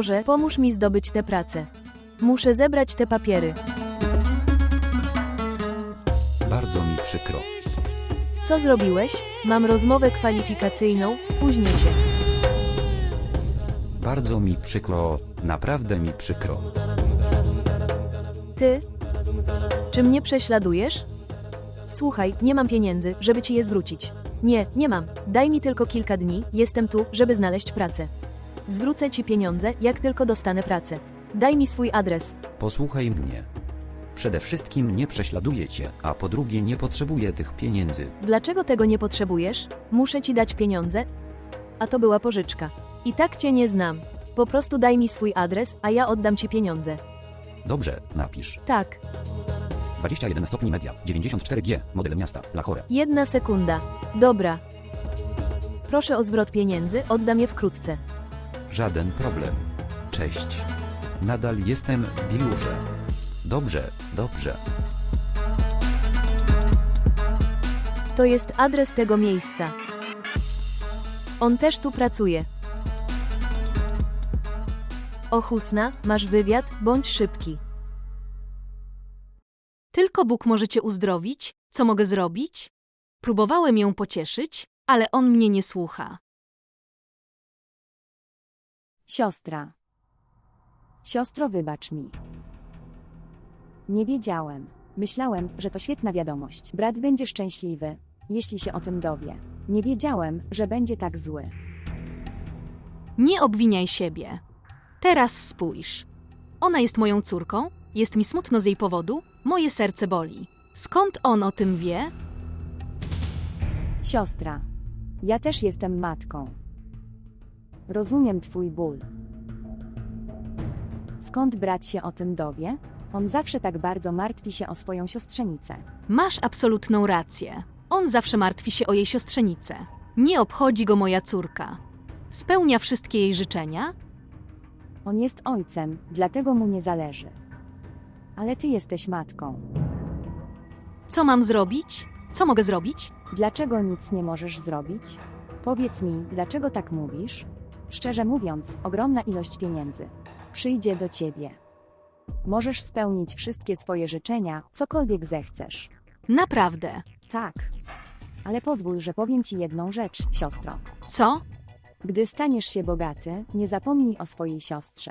Boże, pomóż mi zdobyć tę pracę. Muszę zebrać te papiery. Bardzo mi przykro. Co zrobiłeś? Mam rozmowę kwalifikacyjną, spóźnię się. Bardzo mi przykro, naprawdę mi przykro. Ty? Czy mnie prześladujesz? Słuchaj, nie mam pieniędzy, żeby ci je zwrócić. Nie mam. Daj mi tylko kilka dni, jestem tu, żeby znaleźć pracę. Zwrócę ci pieniądze, jak tylko dostanę pracę. Daj mi swój adres. Posłuchaj mnie. Przede wszystkim nie prześladuję cię, a po drugie nie potrzebuję tych pieniędzy. Dlaczego tego nie potrzebujesz? Muszę ci dać pieniądze? A to była pożyczka. I tak cię nie znam. Po prostu daj mi swój adres, a ja oddam ci pieniądze. Dobrze, napisz. Tak. 21 stopni media, 94G, model miasta, Lahore. 1 sekunda. Dobra. Proszę o zwrot pieniędzy, oddam je wkrótce. Żaden problem. Cześć. Nadal jestem w biurze. Dobrze. To jest adres tego miejsca. On też tu pracuje. O Husna, masz wywiad, bądź szybki. Tylko Bóg może cię uzdrowić. Co mogę zrobić? Próbowałem ją pocieszyć, ale on mnie nie słucha. Siostra. Siostro, wybacz mi. Nie wiedziałem. Myślałem, że to świetna wiadomość. Brat będzie szczęśliwy, jeśli się o tym dowie. Nie wiedziałem, że będzie tak zły. Nie obwiniaj siebie. Teraz spójrz. Ona jest moją córką, jest mi smutno z jej powodu, moje serce boli. Skąd on o tym wie? Siostra. Ja też jestem matką. Rozumiem twój ból. Skąd brat się o tym dowie? On zawsze tak bardzo martwi się o swoją siostrzenicę. Masz absolutną rację. On zawsze martwi się o jej siostrzenicę. Nie obchodzi go moja córka. Spełnia wszystkie jej życzenia? On jest ojcem, dlatego mu nie zależy. Ale ty jesteś matką. Co mam zrobić? Co mogę zrobić? Dlaczego nic nie możesz zrobić? Powiedz mi, dlaczego tak mówisz? Szczerze mówiąc, ogromna ilość pieniędzy przyjdzie do ciebie. Możesz spełnić wszystkie swoje życzenia, cokolwiek zechcesz. Naprawdę. Tak. Ale pozwól, że powiem ci jedną rzecz, siostro. Co? Gdy staniesz się bogaty, nie zapomnij o swojej siostrze.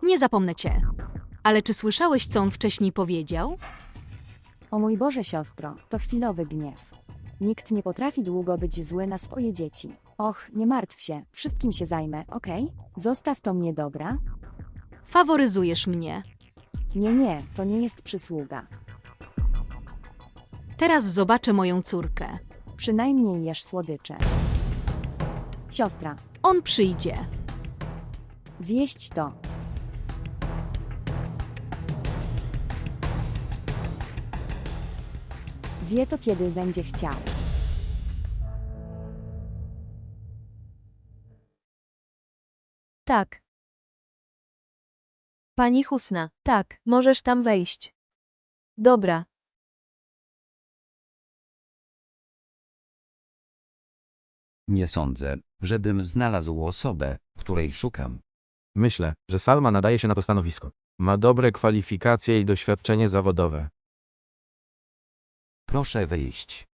Nie zapomnę cię. Ale czy słyszałeś, co on wcześniej powiedział? O mój Boże, siostro, to chwilowy gniew. Nikt nie potrafi długo być zły na swoje dzieci. Och, nie martw się, wszystkim się zajmę, okej? Zostaw to mnie, dobra? Faworyzujesz mnie. Nie, to nie jest przysługa. Teraz zobaczę moją córkę. Przynajmniej jesz słodycze. Siostra, On przyjdzie. zjeść to. Zje to, kiedy będzie chciał. Tak. Pani Husna, tak, możesz tam wejść. Dobra. Nie sądzę, żebym znalazł osobę, której szukam. Myślę, że Salma nadaje się na to stanowisko. Ma dobre kwalifikacje i doświadczenie zawodowe. Proszę wyjść.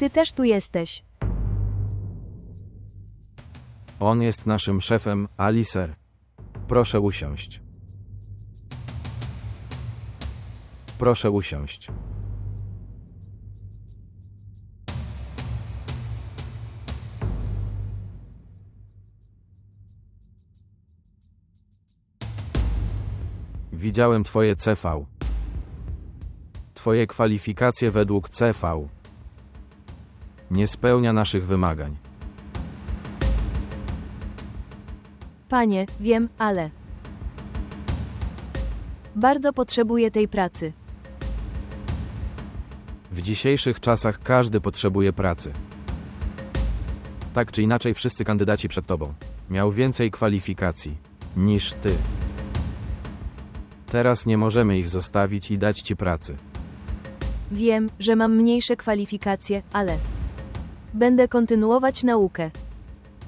Ty też tu jesteś. On jest naszym szefem, Ali Ser. Proszę usiąść. Proszę usiąść. Widziałem twoje CV. Twoje kwalifikacje według CV nie spełnia naszych wymagań. Panie, wiem, ale bardzo potrzebuję tej pracy. W dzisiejszych czasach każdy potrzebuje pracy. Tak czy inaczej wszyscy kandydaci przed tobą miał więcej kwalifikacji niż ty. Teraz nie możemy ich zostawić i dać ci pracy. Wiem, że mam mniejsze kwalifikacje, ale będę kontynuować naukę.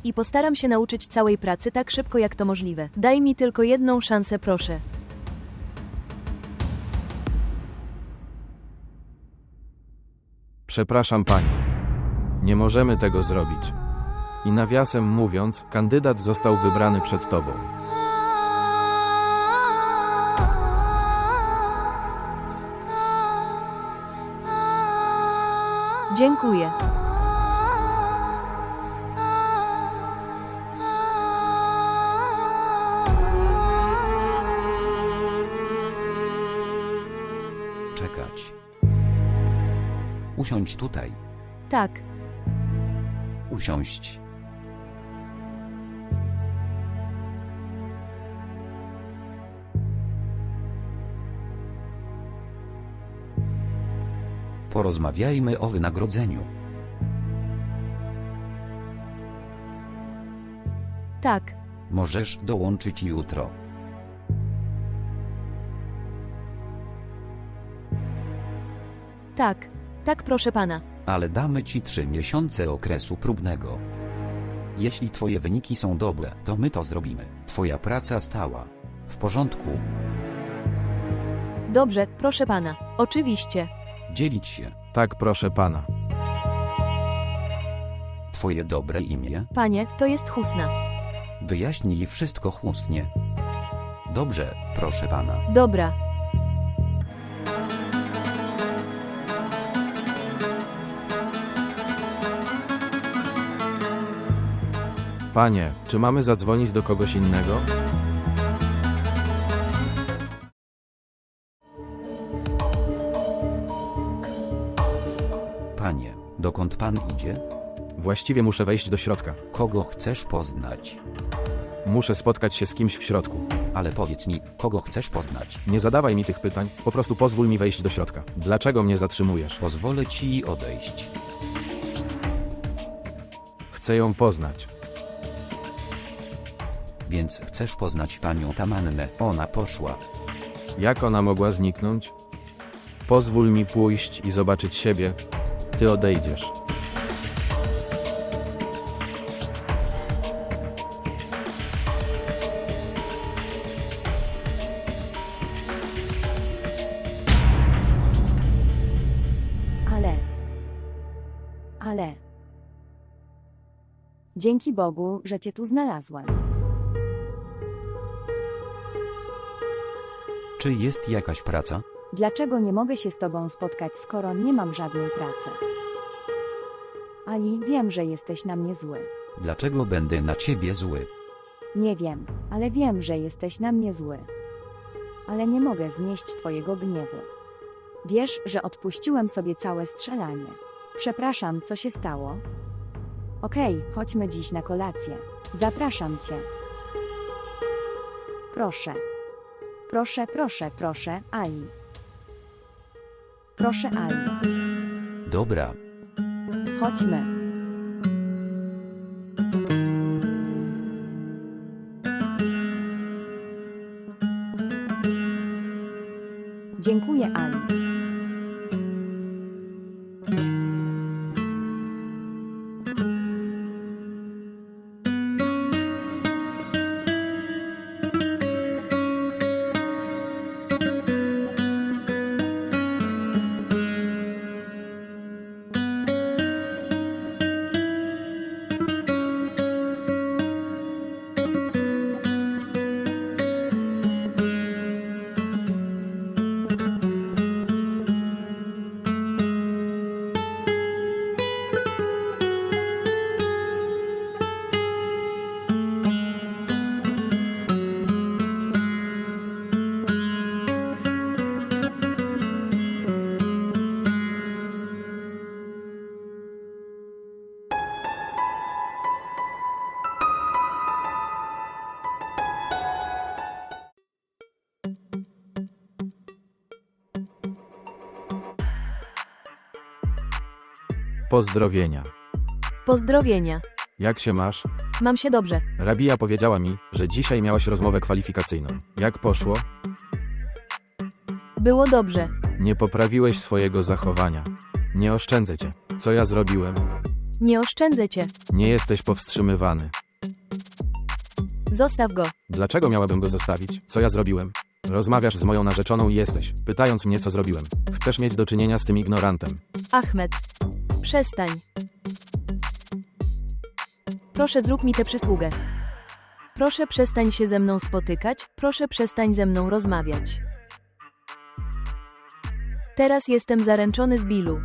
I postaram się nauczyć całej pracy tak szybko jak to możliwe. Daj mi tylko jedną szansę, proszę. Przepraszam pani. Nie możemy tego zrobić. I nawiasem mówiąc, kandydat został wybrany przed tobą. Dziękuję. Czekać. Usiądź tutaj. Tak, Usiąść. Porozmawiajmy o wynagrodzeniu. tak, Możesz dołączyć jutro. tak, tak, proszę pana. Ale damy ci 3 miesiące okresu próbnego. Jeśli twoje wyniki są dobre, to my to zrobimy. Twoja praca stała. W porządku. Dobrze, proszę pana. Oczywiście. Dzielić się. Tak, proszę pana. Twoje dobre imię. Panie, to jest Husna. Wyjaśnij wszystko chłosnie. Dobrze, proszę pana. Dobra. Panie, czy mamy zadzwonić do kogoś innego? Panie, dokąd pan idzie? Właściwie muszę wejść do środka. Kogo chcesz poznać? Muszę spotkać się z kimś w środku. Ale powiedz mi, kogo chcesz poznać? Nie zadawaj mi tych pytań, po prostu pozwól mi wejść do środka. Dlaczego mnie zatrzymujesz? Pozwolę ci odejść. Chcę ją poznać. Więc chcesz poznać panią Tamannę. Ona poszła. Jak ona mogła zniknąć? Pozwól mi pójść i zobaczyć siebie. Ty odejdziesz. Ale. Dzięki Bogu, że cię tu znalazłem. Czy jest jakaś praca? Dlaczego nie mogę się z tobą spotkać, skoro nie mam żadnej pracy? Ali, wiem, że jesteś na mnie zły. Dlaczego będę na ciebie zły? Nie wiem, ale wiem, że jesteś na mnie zły. Ale nie mogę znieść twojego gniewu. Wiesz, że odpuściłem sobie całe strzelanie. Przepraszam, co się stało? Okej, chodźmy dziś na kolację. Zapraszam cię. Proszę. Proszę, proszę, proszę, Ali. Proszę, Ali. Dobra, Chodźmy. Dziękuję, Ali. Pozdrowienia. Pozdrowienia. Jak się masz? Mam się dobrze. Rabia powiedziała mi, że dzisiaj miałaś rozmowę kwalifikacyjną. Jak poszło? Było dobrze. Nie poprawiłeś swojego zachowania. Nie oszczędzę cię. Co ja zrobiłem? Nie oszczędzę cię. Nie jesteś powstrzymywany. Zostaw go. Dlaczego miałabym go zostawić? Co ja zrobiłem? Rozmawiasz z moją narzeczoną i jesteś, pytając mnie, co zrobiłem. Chcesz mieć do czynienia z tym ignorantem. Ahmed. Przestań. Proszę, zrób mi tę przysługę. Proszę, przestań się ze mną spotykać. Proszę, przestań ze mną rozmawiać. Teraz jestem zaręczony z Billu.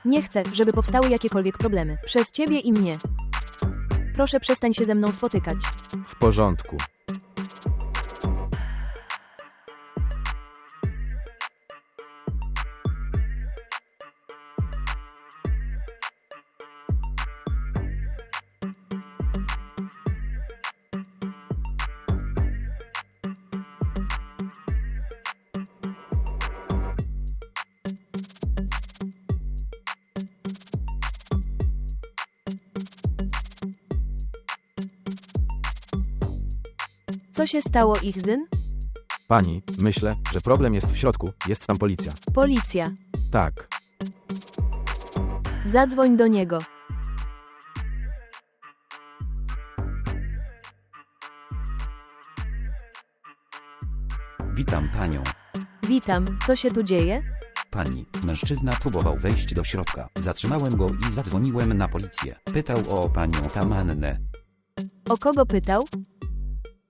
Nie chcę, żeby powstały jakiekolwiek problemy. Przez ciebie i mnie. Proszę, przestań się ze mną spotykać. W porządku. Co się stało, Ihzyn? Pani, myślę, że problem jest w środku, jest tam policja. Policja. Tak. Zadzwoń do niego. Witam panią. Witam, co się tu dzieje? Pani, mężczyzna próbował wejść do środka. Zatrzymałem go i zadzwoniłem na policję. Pytał o panią Tamannę. O kogo pytał?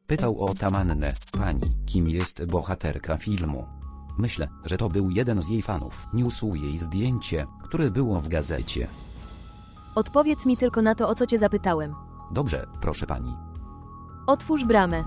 Pytał o Tamannę. Pani, kim jest bohaterka filmu? Myślę, że to był jeden z jej fanów. Niósł jej zdjęcie, które było w gazecie. Odpowiedz mi tylko na to, o co cię zapytałem. Dobrze, proszę pani. Otwórz bramę.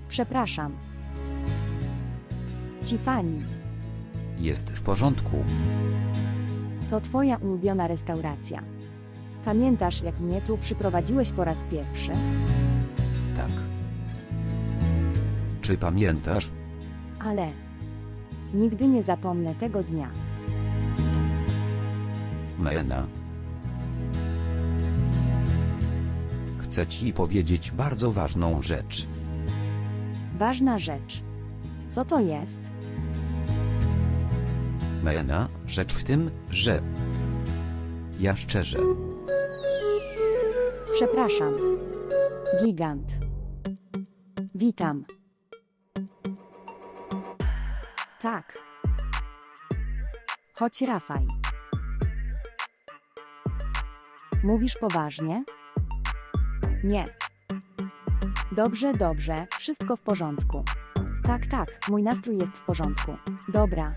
Przepraszam. Tiffany, Jest w porządku. to twoja ulubiona restauracja. Pamiętasz, jak mnie tu przyprowadziłeś po raz pierwszy? Tak. Czy pamiętasz? Ale nigdy nie zapomnę tego dnia. Mena. Chcę ci powiedzieć bardzo ważną rzecz. Ważna rzecz. Co to jest? Mena, rzecz w tym, że... Ja szczerze. Przepraszam. Gigant. Witam. Tak. Chodź, Rafaj. Mówisz poważnie? Nie. Dobrze, dobrze, wszystko w porządku. Tak, tak, mój nastrój jest w porządku. Dobra.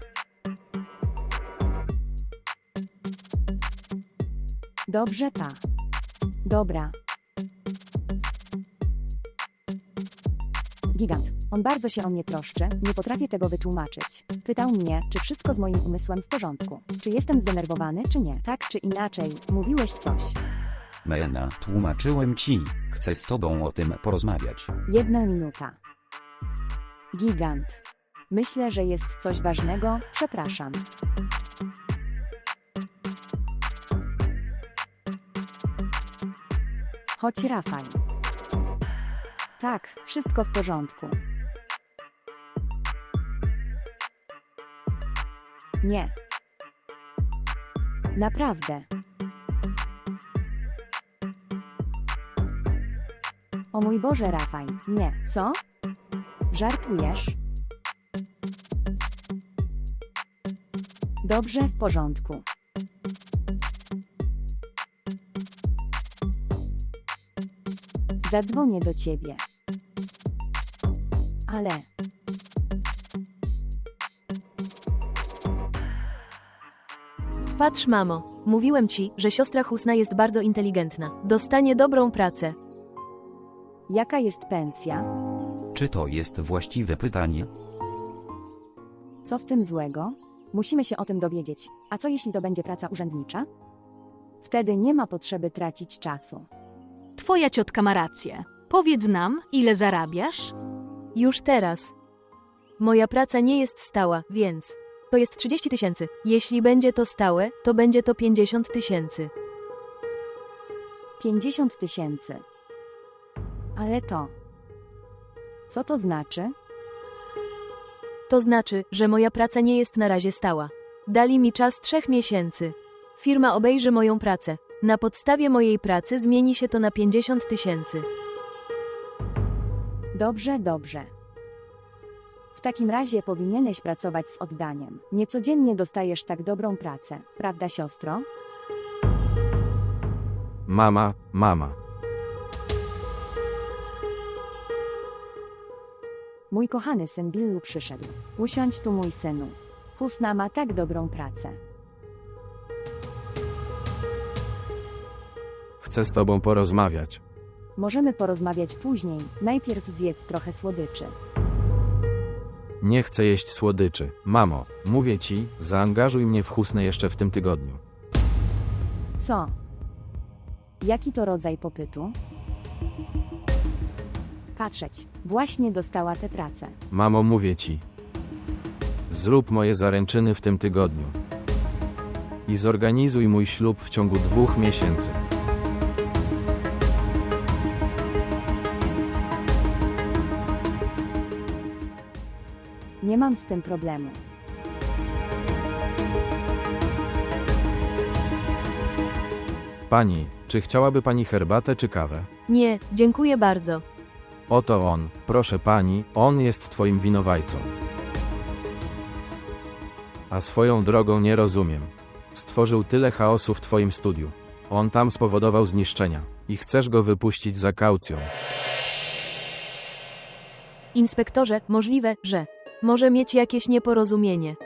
Dobrze, pa. Dobra. Gigant. On bardzo się o mnie troszczy, nie potrafię tego wytłumaczyć. Pytał mnie, czy wszystko z moim umysłem w porządku. Czy jestem zdenerwowany, czy nie. Tak czy inaczej, mówiłeś coś. Mena, tłumaczyłem ci. Chcę z tobą o tym porozmawiać. 1 minuta. Gigant. Myślę, że jest coś ważnego, przepraszam. Chodź, Rafaj. Tak, wszystko w porządku. Nie. Naprawdę. O mój Boże, Rafaj, nie. Co? Żartujesz? Dobrze, w porządku. Zadzwonię do ciebie. Ale Patrz, mamo, mówiłem ci, że siostra Husna jest bardzo inteligentna. Dostanie dobrą pracę. jaka jest pensja? Czy to jest właściwe pytanie? Co w tym złego? Musimy się o tym dowiedzieć. A co jeśli to będzie praca urzędnicza? Wtedy nie ma potrzeby tracić czasu. Twoja ciotka ma rację. Powiedz nam, ile zarabiasz? Już teraz. Moja praca nie jest stała, więc to jest 30 000. Jeśli będzie to stałe, to będzie to 50 000. 50 000. Ale to. Co to znaczy? To znaczy, że moja praca nie jest na razie stała. Dali mi czas 3 miesięcy. Firma obejrzy moją pracę. Na podstawie mojej pracy zmieni się to na 50 000. Dobrze, dobrze. W takim razie powinieneś pracować z oddaniem. Niecodziennie dostajesz tak dobrą pracę, prawda, siostro? Mama. Mój kochany syn Billu przyszedł. Usiądź tu, mój synu. Husna ma tak dobrą pracę. Chcę z tobą porozmawiać. Możemy porozmawiać później. Najpierw zjedz trochę słodyczy. Nie chcę jeść słodyczy. Mamo, mówię ci, zaangażuj mnie w Husnę jeszcze w tym tygodniu. Co? Jaki to rodzaj popytu? Patrzeć, właśnie dostała tę pracę. Mamo, mówię ci. Zrób moje zaręczyny w tym tygodniu. I zorganizuj mój ślub w ciągu 2 miesięcy. Nie mam z tym problemu. Pani, czy chciałaby pani herbatę czy kawę? Nie, dziękuję bardzo. Oto on, proszę pani, on jest twoim winowajcą. A swoją drogą nie rozumiem. Stworzył tyle chaosu w twoim studiu. On tam spowodował zniszczenia. I chcesz go wypuścić za kaucją. Inspektorze, możliwe, że może mieć jakieś nieporozumienie.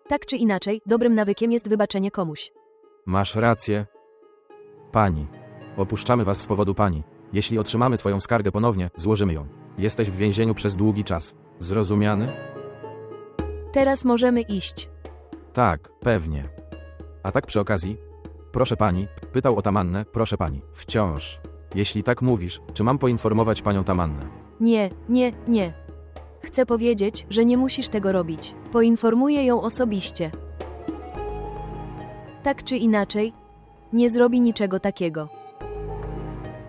Tak czy inaczej, dobrym nawykiem jest wybaczenie komuś. Masz rację. Pani. Opuszczamy was z powodu pani. Jeśli otrzymamy twoją skargę ponownie, złożymy ją. Jesteś w więzieniu przez długi czas. Zrozumiany? Teraz możemy iść. Tak, pewnie. A tak przy okazji, proszę pani, pytał o Tamannę, proszę pani, wciąż. Jeśli tak mówisz, czy mam poinformować panią Tamannę? Nie. Chcę powiedzieć, że nie musisz tego robić. Poinformuję ją osobiście. Tak czy inaczej, nie zrobi niczego takiego.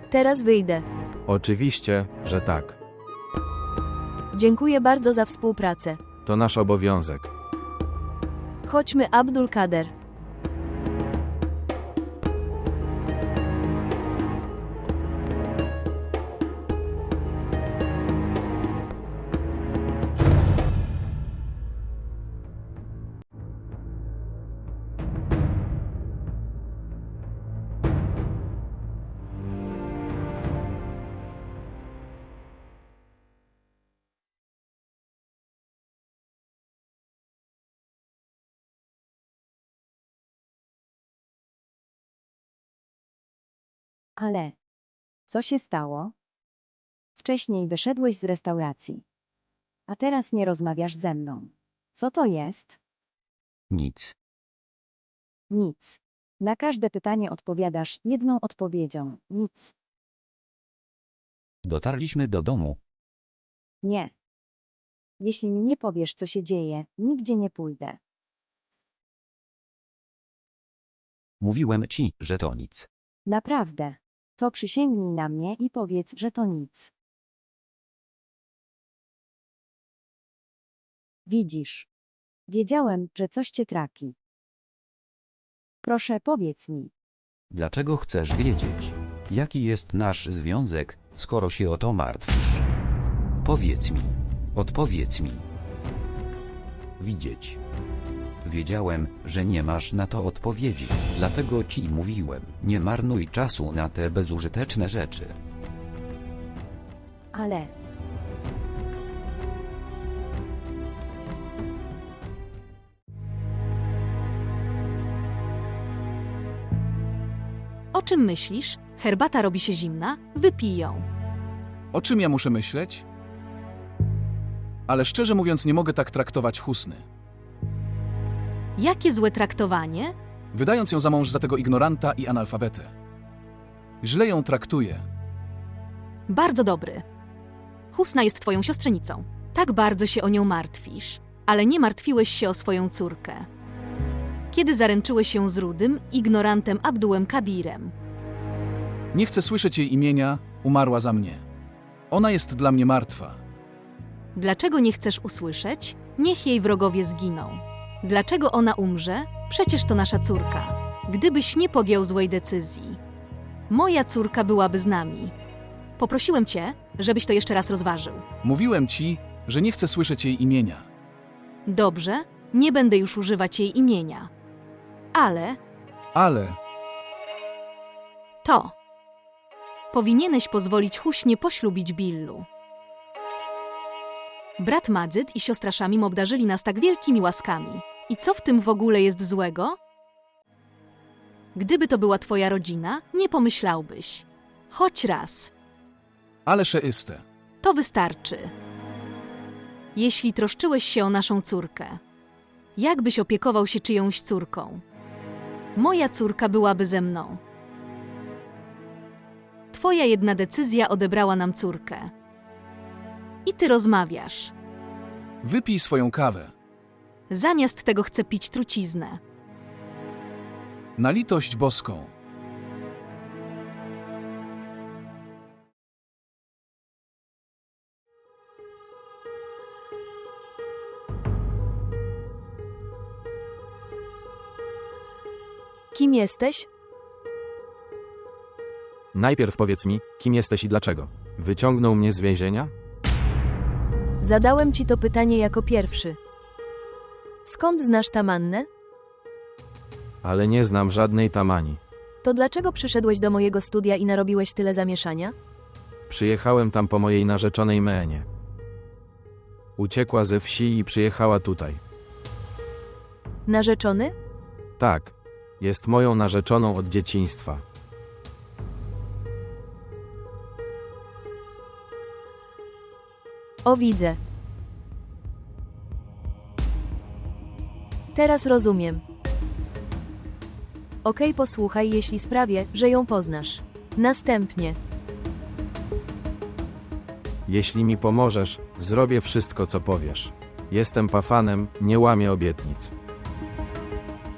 Teraz wyjdę. Oczywiście, że tak. Dziękuję bardzo za współpracę. To nasz obowiązek. Chodźmy, Abdul Kader. Ale co się stało? Wcześniej wyszedłeś z restauracji. A teraz nie rozmawiasz ze mną. Co to jest? Nic. Nic. Na każde pytanie odpowiadasz jedną odpowiedzią. Nic. Dotarliśmy do domu. Nie. Jeśli mi nie powiesz, co się dzieje, nigdzie nie pójdę. Mówiłem ci, że to nic. Naprawdę. To przysięgnij na mnie i powiedz, że to nic. Widzisz. Wiedziałem, że coś cię trapi. Proszę, powiedz mi. Dlaczego chcesz wiedzieć? Jaki jest nasz związek, skoro się o to martwisz? Powiedz mi. Odpowiedz mi. Widzieć. Wiedziałem, że nie masz na to odpowiedzi, dlatego ci mówiłem, nie marnuj czasu na te bezużyteczne rzeczy. Ale... O czym myślisz? Herbata robi się zimna? Wypij ją. O czym ja muszę myśleć? Ale szczerze mówiąc, nie mogę tak traktować Husny. Jakie złe traktowanie? Wydając ją za mąż za tego ignoranta i analfabetę. Źle ją traktuję. Bardzo dobry. Husna jest twoją siostrzenicą. Tak bardzo się o nią martwisz, ale nie martwiłeś się o swoją córkę. Kiedy zaręczyłeś się z rudym, ignorantem Abdułem Kadirem. Nie chcę słyszeć jej imienia, umarła za mnie. Ona jest dla mnie martwa. Dlaczego nie chcesz usłyszeć? Niech jej wrogowie zginą. Dlaczego ona umrze? Przecież to nasza córka. Gdybyś nie podjął złej decyzji, moja córka byłaby z nami. Poprosiłem cię, żebyś to jeszcze raz rozważył. Mówiłem ci, że nie chcę słyszeć jej imienia. Dobrze, nie będę już używać jej imienia. Ale to. Powinieneś pozwolić Huśnie poślubić Billu. Brat Madzyd i siostra Szamim obdarzyli nas tak wielkimi łaskami. I co w tym w ogóle jest złego? Gdyby to była twoja rodzina, nie pomyślałbyś. Choć raz. Ale szeiste. To wystarczy. Jeśli troszczyłeś się o naszą córkę, jakbyś opiekował się czyjąś córką? Moja córka byłaby ze mną. Twoja jedna decyzja odebrała nam córkę. I ty rozmawiasz. Wypij swoją kawę. Zamiast tego chcę pić truciznę. Na litość boską. Kim jesteś? Najpierw powiedz mi, kim jesteś i dlaczego. Wyciągnął mnie z więzienia? Zadałem ci to pytanie jako pierwszy. Skąd znasz Tamannę? Ale nie znam żadnej Tamani. To dlaczego przyszedłeś do mojego studia i narobiłeś tyle zamieszania? Przyjechałem tam po mojej narzeczonej Meenie. Uciekła ze wsi i przyjechała tutaj. Narzeczony? Tak, jest moją narzeczoną od dzieciństwa. O, widzę. Teraz rozumiem. Okej, posłuchaj, jeśli sprawię, że ją poznasz. Następnie. Jeśli mi pomożesz, zrobię wszystko, co powiesz. Jestem pafanem, nie łamię obietnic.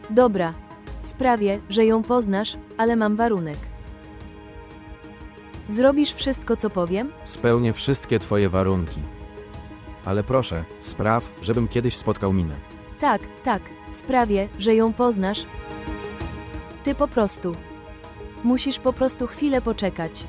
Dobra. Sprawię, że ją poznasz, ale mam warunek. Zrobisz wszystko, co powiem? Spełnię wszystkie twoje warunki. Ale proszę, spraw, żebym kiedyś spotkał Minę. Tak, tak. Sprawię, że ją poznasz. Ty po prostu. Musisz po prostu chwilę poczekać.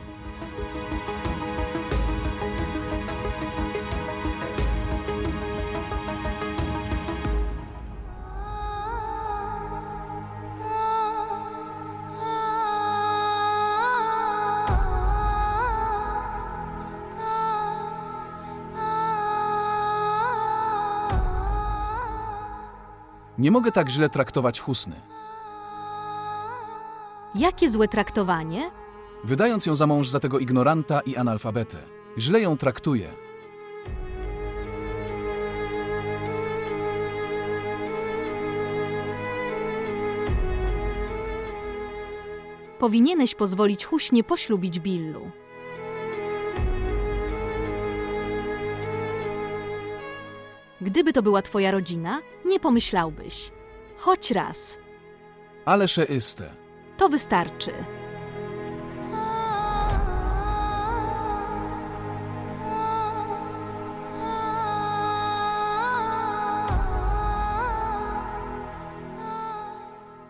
Nie mogę tak źle traktować Husny. Jakie złe traktowanie? Wydając ją za mąż za tego ignoranta i analfabetę. Źle ją traktuję. Powinieneś pozwolić Huśnie poślubić Billu. Gdyby to była twoja rodzina, nie pomyślałbyś. Choć raz. Ale szeiste. To wystarczy.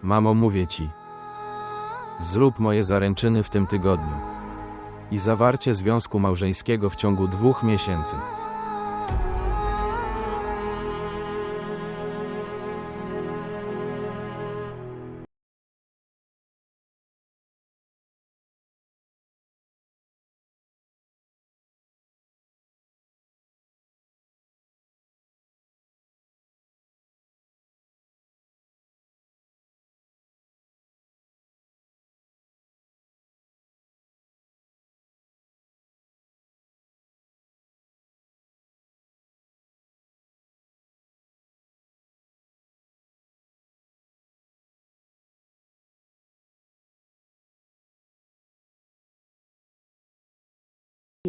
Mamo, mówię ci. Zrób moje zaręczyny w tym tygodniu. I zawarcie związku małżeńskiego w ciągu 2 miesięcy.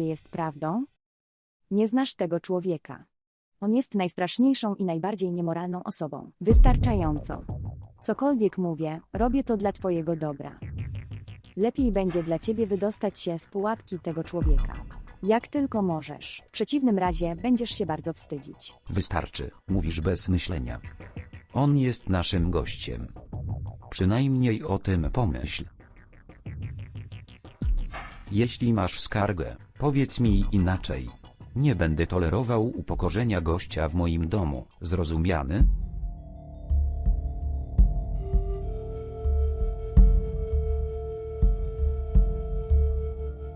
jest prawdą? Nie znasz tego człowieka. On jest najstraszniejszą i najbardziej niemoralną osobą. Wystarczająco. Cokolwiek mówię, robię to dla twojego dobra. Lepiej będzie dla ciebie wydostać się z pułapki tego człowieka. Jak tylko możesz. W przeciwnym razie będziesz się bardzo wstydzić. Wystarczy, mówisz bez myślenia. On jest naszym gościem. Przynajmniej o tym pomyśl. Jeśli masz skargę, powiedz mi inaczej. Nie będę tolerował upokorzenia gościa w moim domu, zrozumiany?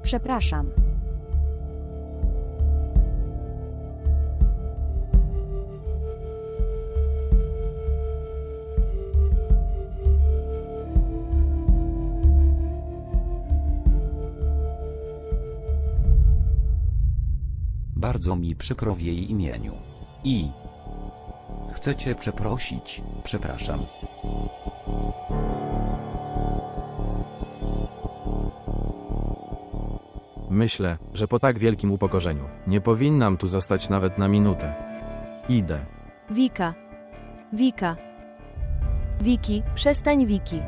Przepraszam. Bardzo mi przykro w jej imieniu. I chcę cię przeprosić, przepraszam. Myślę, że po tak wielkim upokorzeniu nie powinnam tu zostać nawet na minutę. Idę. Wika. Wika. Wiki, przestań Wiki.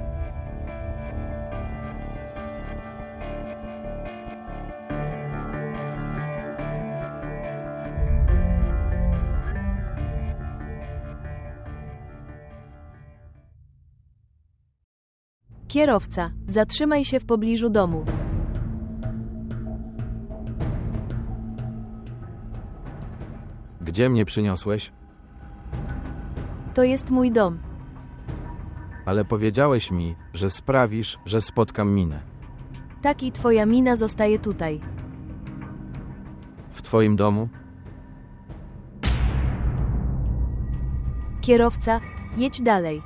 Kierowca, zatrzymaj się w pobliżu domu. Gdzie mnie przyniosłeś? To jest mój dom. Ale powiedziałeś mi, że sprawisz, że spotkam minę. Tak i twoja mina zostaje tutaj. W twoim domu? Kierowca, jedź dalej.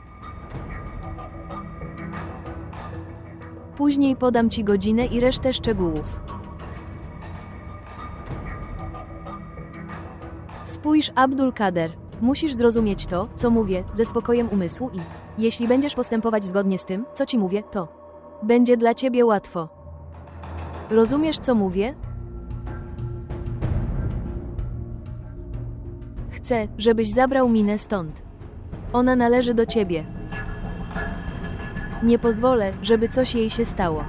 Później podam ci godzinę i resztę szczegółów. Spójrz, Abdul Kader, musisz zrozumieć to, co mówię, ze spokojem umysłu i, jeśli będziesz postępować zgodnie z tym, co ci mówię, to będzie dla ciebie łatwo. Rozumiesz, co mówię? Chcę, żebyś zabrał minę stąd. Ona należy do ciebie. Nie pozwolę, żeby coś jej się stało.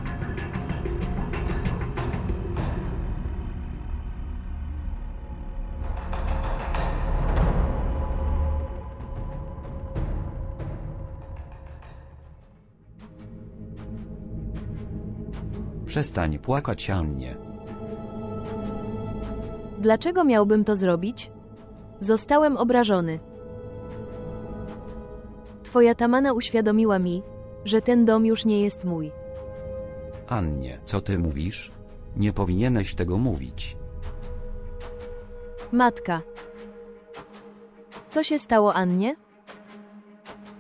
Przestań płakać, Annie. Dlaczego miałbym to zrobić? Zostałem obrażony. Twoja tamana uświadomiła mi, że ten dom już nie jest mój. Annie, co ty mówisz? Nie powinieneś tego mówić. Matka. Co się stało Annie?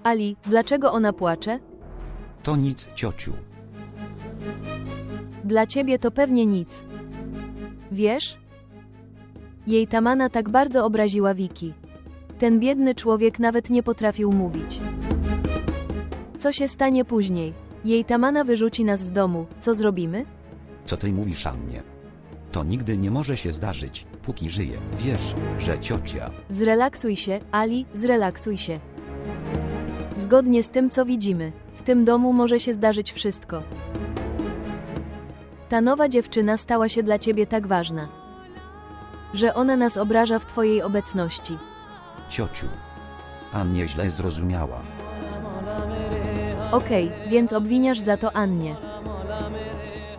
Ali, dlaczego ona płacze? To nic, ciociu. Dla ciebie to pewnie nic. Wiesz? Jej tamana tak bardzo obraziła Wiki. Ten biedny człowiek nawet nie potrafił mówić. Co się stanie później? Jej tamana wyrzuci nas z domu, co zrobimy? Co ty mówisz, Annie? To nigdy nie może się zdarzyć, póki żyje. Wiesz, że ciocia. Zrelaksuj się, Ali, zrelaksuj się. Zgodnie z tym, co widzimy, w tym domu może się zdarzyć wszystko. Ta nowa dziewczyna stała się dla ciebie tak ważna, że ona nas obraża w twojej obecności. Ciociu. Annie źle zrozumiała. Okej, więc obwiniasz za to Annie.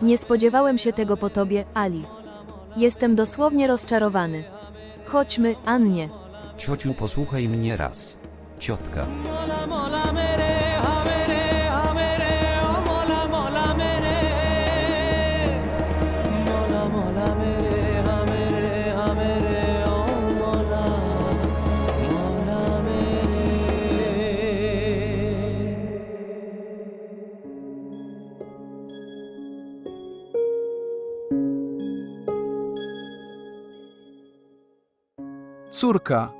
Nie spodziewałem się tego po tobie, Ali. Jestem dosłownie rozczarowany. Chodźmy, Annie. Ciociu, posłuchaj mnie raz. Ciotka. Córka,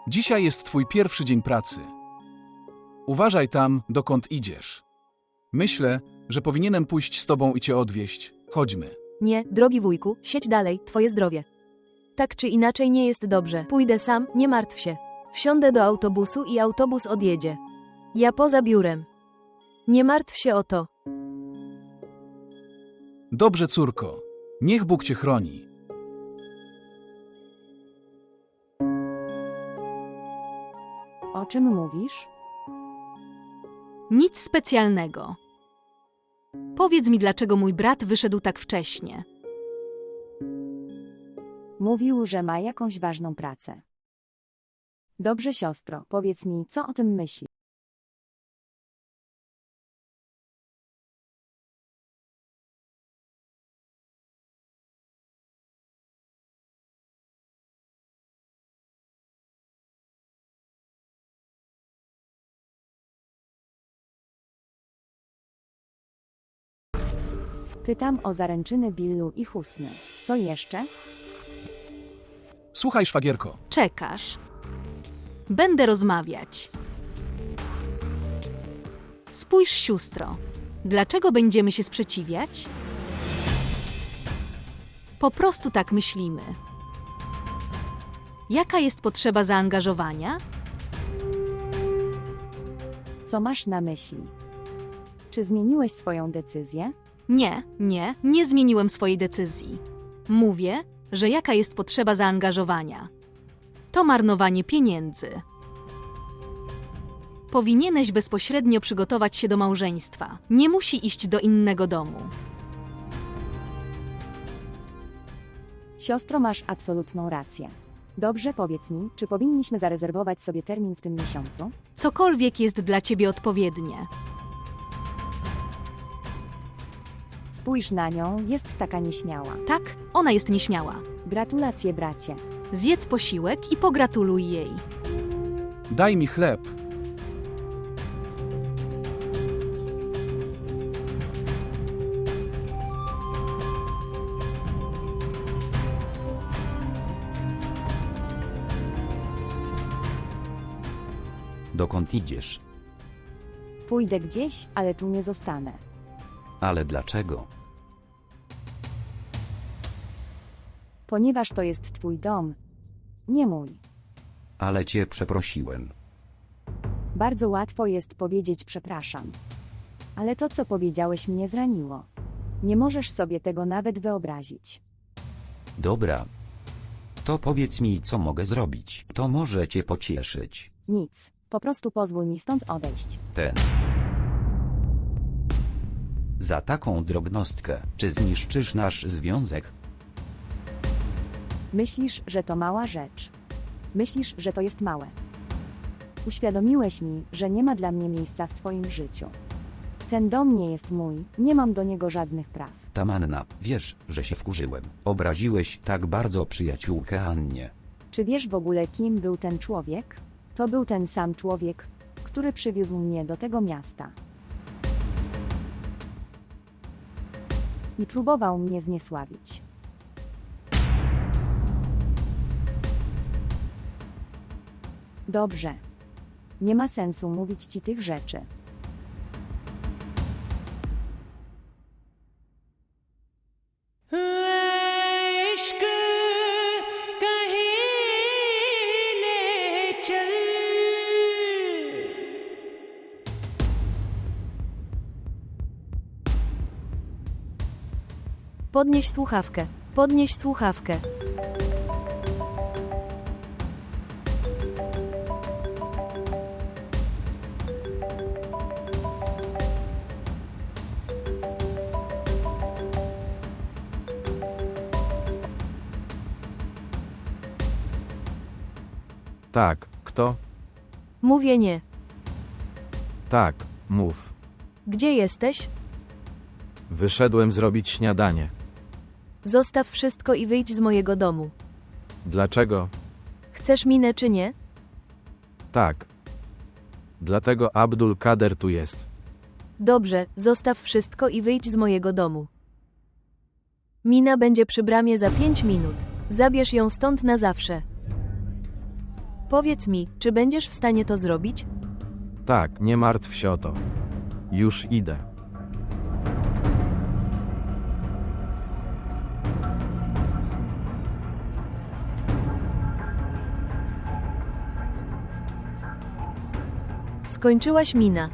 dzisiaj jest twój pierwszy dzień pracy. Uważaj tam, dokąd idziesz. Myślę, że powinienem pójść z tobą i cię odwieźć. Chodźmy. Nie, drogi wujku, siedź dalej, twoje zdrowie. Tak czy inaczej nie jest dobrze. Pójdę sam, nie martw się. Wsiądę do autobusu i autobus odjedzie. Ja poza biurem. Nie martw się o to. Dobrze, córko. Niech Bóg cię chroni. O czym mówisz? Nic specjalnego. Powiedz mi, dlaczego mój brat wyszedł tak wcześnie. Mówił, że ma jakąś ważną pracę. Dobrze, siostro, powiedz mi, co o tym myślisz? Pytam o zaręczyny Billu i Husny. Co jeszcze? Słuchaj, szwagierko. Czekasz. Będę rozmawiać. Spójrz, sióstro. Dlaczego będziemy się sprzeciwiać? Po prostu tak myślimy. Jaka jest potrzeba zaangażowania? Co masz na myśli? Czy zmieniłeś swoją decyzję? Nie zmieniłem swojej decyzji. Mówię, że jaka jest potrzeba zaangażowania. To marnowanie pieniędzy. Powinieneś bezpośrednio przygotować się do małżeństwa. Nie musi iść do innego domu. Siostro, masz absolutną rację. Dobrze, powiedz mi, czy powinniśmy zarezerwować sobie termin w tym miesiącu? Cokolwiek jest dla ciebie odpowiednie. Spójrz na nią, jest taka nieśmiała. Tak, ona jest nieśmiała. Gratulacje, bracie. Zjedz posiłek i pogratuluj jej. Daj mi chleb. Dokąd idziesz? Pójdę gdzieś, ale tu nie zostanę. Ale dlaczego? Ponieważ to jest twój dom, nie mój. Ale cię przeprosiłem. Bardzo łatwo jest powiedzieć przepraszam. Ale to, co powiedziałeś, mnie zraniło. Nie możesz sobie tego nawet wyobrazić. Dobra. To powiedz mi, co mogę zrobić. To może cię pocieszyć. Nic. Po prostu pozwól mi stąd odejść. Za taką drobnostkę, czy zniszczysz nasz związek? Myślisz, że to mała rzecz. Myślisz, że to jest małe. Uświadomiłeś mi, że nie ma dla mnie miejsca w twoim życiu. Ten dom nie jest mój, nie mam do niego żadnych praw. Tamanna, wiesz, że się wkurzyłem. Obraziłeś tak bardzo przyjaciółkę Annie. Czy wiesz w ogóle, kim był ten człowiek? To był ten sam człowiek, który przywiózł mnie do tego miasta. I próbował mnie zniesławić. Dobrze. Nie ma sensu mówić ci tych rzeczy. इश्क कहीं ले चल Podnieś słuchawkę. Podnieś słuchawkę. Tak, kto? Mówię nie. Tak, mów. Gdzie jesteś? Wyszedłem zrobić śniadanie. Zostaw wszystko i wyjdź z mojego domu. Dlaczego? Chcesz minę czy nie? Tak. Dlatego Abdul Kader tu jest. Dobrze, zostaw wszystko i wyjdź z mojego domu. Mina będzie przy bramie za 5 minut. Zabierz ją stąd na zawsze. Powiedz mi, czy będziesz w stanie to zrobić? Tak, nie martw się o to. Już idę. Skończyłaś, Mina.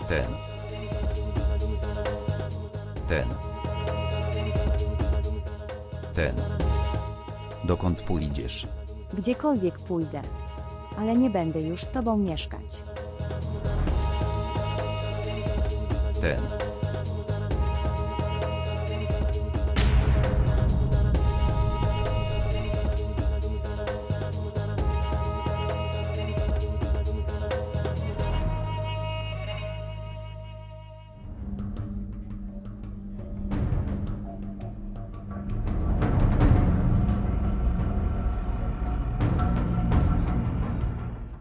Ten. Ten. Ten. Dokąd pójdziesz? Gdziekolwiek pójdę. Ale nie będę już z tobą mieszkać. Ten.